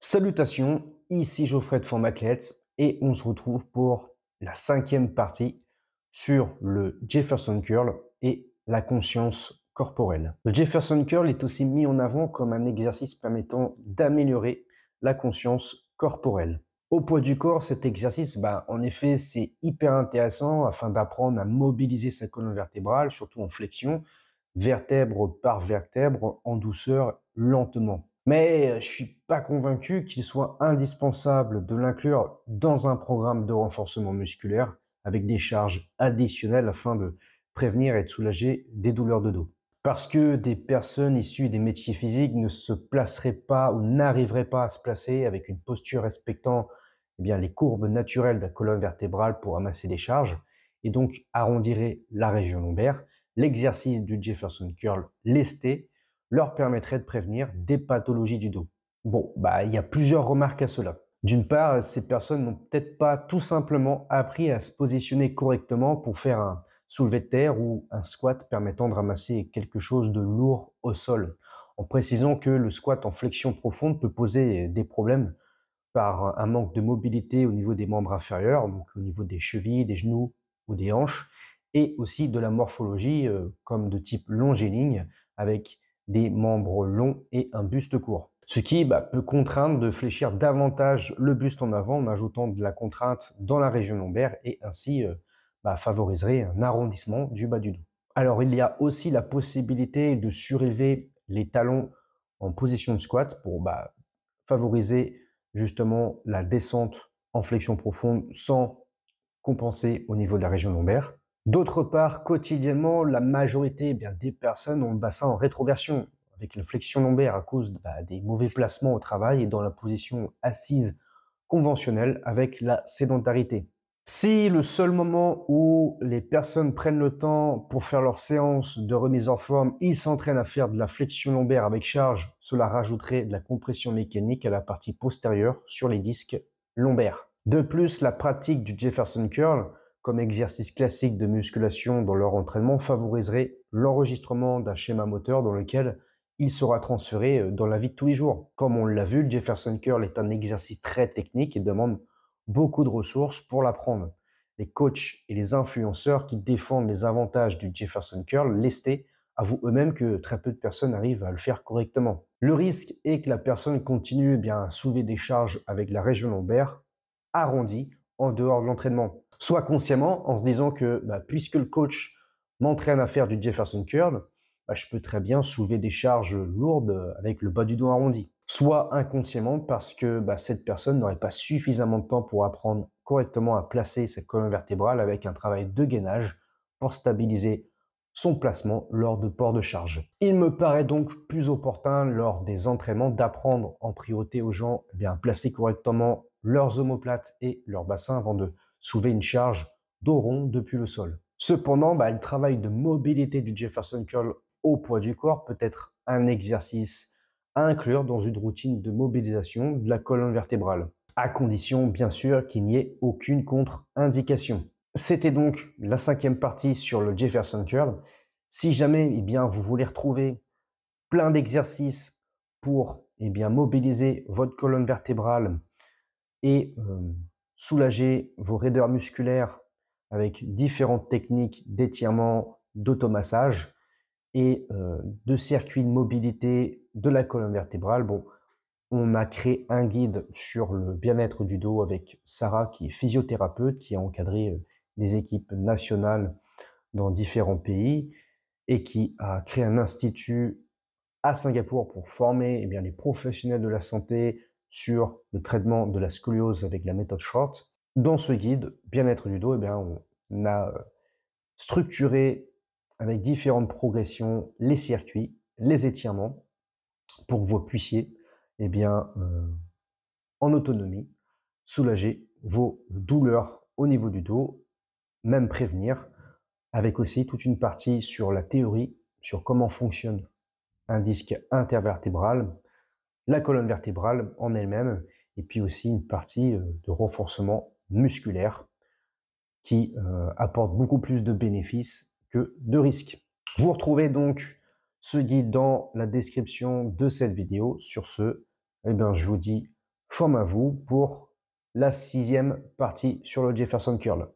Salutations, ici Geoffrey de Formathlets et on se retrouve pour la cinquième partie sur le Jefferson Curl et la conscience corporelle. Le Jefferson Curl est aussi mis en avant comme un exercice permettant d'améliorer la conscience corporelle. Au poids du corps, cet exercice, en effet, c'est hyper intéressant afin d'apprendre à mobiliser sa colonne vertébrale, surtout en flexion, vertèbre par vertèbre, en douceur, lentement. Mais je suis pas convaincu qu'il soit indispensable de l'inclure dans un programme de renforcement musculaire avec des charges additionnelles afin de prévenir et de soulager des douleurs de dos. Parce que des personnes issues des métiers physiques ne se placeraient pas ou n'arriveraient pas à se placer avec une posture respectant les courbes naturelles de la colonne vertébrale pour amasser des charges et donc arrondiraient la région lombaire, l'exercice du Jefferson Curl lesté leur permettrait de prévenir des pathologies du dos. Bon, il y a plusieurs remarques à cela. D'une part, ces personnes n'ont peut-être pas tout simplement appris à se positionner correctement pour faire un soulevé de terre ou un squat permettant de ramasser quelque chose de lourd au sol. En précisant que le squat en flexion profonde peut poser des problèmes par un manque de mobilité au niveau des membres inférieurs, donc au niveau des chevilles, des genoux ou des hanches, et aussi de la morphologie comme de type longiligne avec des membres longs et un buste court. Ce qui peut contraindre de fléchir davantage le buste en avant en ajoutant de la contrainte dans la région lombaire et ainsi favoriserait un arrondissement du bas du dos. Alors il y a aussi la possibilité de surélever les talons en position de squat pour favoriser justement la descente en flexion profonde sans compenser au niveau de la région lombaire. D'autre part, quotidiennement, la majorité des personnes ont le bassin en rétroversion avec une flexion lombaire à cause des mauvais placements au travail et dans la position assise conventionnelle avec la sédentarité. Si le seul moment où les personnes prennent le temps pour faire leur séance de remise en forme, ils s'entraînent à faire de la flexion lombaire avec charge, cela rajouterait de la compression mécanique à la partie postérieure sur les disques lombaires. De plus, la pratique du Jefferson Curl comme exercice classique de musculation dans leur entraînement favoriserait l'enregistrement d'un schéma moteur dans lequel il sera transféré dans la vie de tous les jours. Comme on l'a vu, le Jefferson Curl est un exercice très technique et demande beaucoup de ressources pour l'apprendre. Les coachs et les influenceurs qui défendent les avantages du Jefferson Curl lesté avouent eux-mêmes que très peu de personnes arrivent à le faire correctement. Le risque est que la personne continue à soulever des charges avec la région lombaire arrondie en dehors de l'entraînement. Soit consciemment en se disant que puisque le coach m'entraîne à faire du Jefferson Curl, je peux très bien soulever des charges lourdes avec le bas du dos arrondi. Soit inconsciemment parce que cette personne n'aurait pas suffisamment de temps pour apprendre correctement à placer sa colonne vertébrale avec un travail de gainage pour stabiliser son placement lors de port de charge. Il me paraît donc plus opportun lors des entraînements d'apprendre en priorité aux gens à placer correctement leurs omoplates et leur bassin avant de soulever une charge dos rond depuis le sol. Cependant, le travail de mobilité du Jefferson Curl au poids du corps peut être un exercice à inclure dans une routine de mobilisation de la colonne vertébrale, à condition bien sûr qu'il n'y ait aucune contre-indication. C'était donc la cinquième partie sur le Jefferson Curl. Si jamais vous voulez retrouver plein d'exercices pour mobiliser votre colonne vertébrale et soulager vos raideurs musculaires avec différentes techniques d'étirement, d'automassage et de circuits de mobilité de la colonne vertébrale. Bon, on a créé un guide sur le bien-être du dos avec Sarah, qui est physiothérapeute, qui a encadré des équipes nationales dans différents pays et qui a créé un institut à Singapour pour former les professionnels de la santé sur le traitement de la scoliose avec la méthode Short. Dans ce guide, bien-être du dos, on a structuré avec différentes progressions les circuits, les étirements, pour que vous puissiez, en autonomie, soulager vos douleurs au niveau du dos, même prévenir, avec aussi toute une partie sur la théorie, sur comment fonctionne un disque intervertébral, la colonne vertébrale en elle-même, et puis aussi une partie de renforcement musculaire qui apporte beaucoup plus de bénéfices que de risques. Vous retrouvez donc ce guide dans la description de cette vidéo. Sur ce, je vous dis forme à vous pour la 6e partie sur le Jefferson Curl.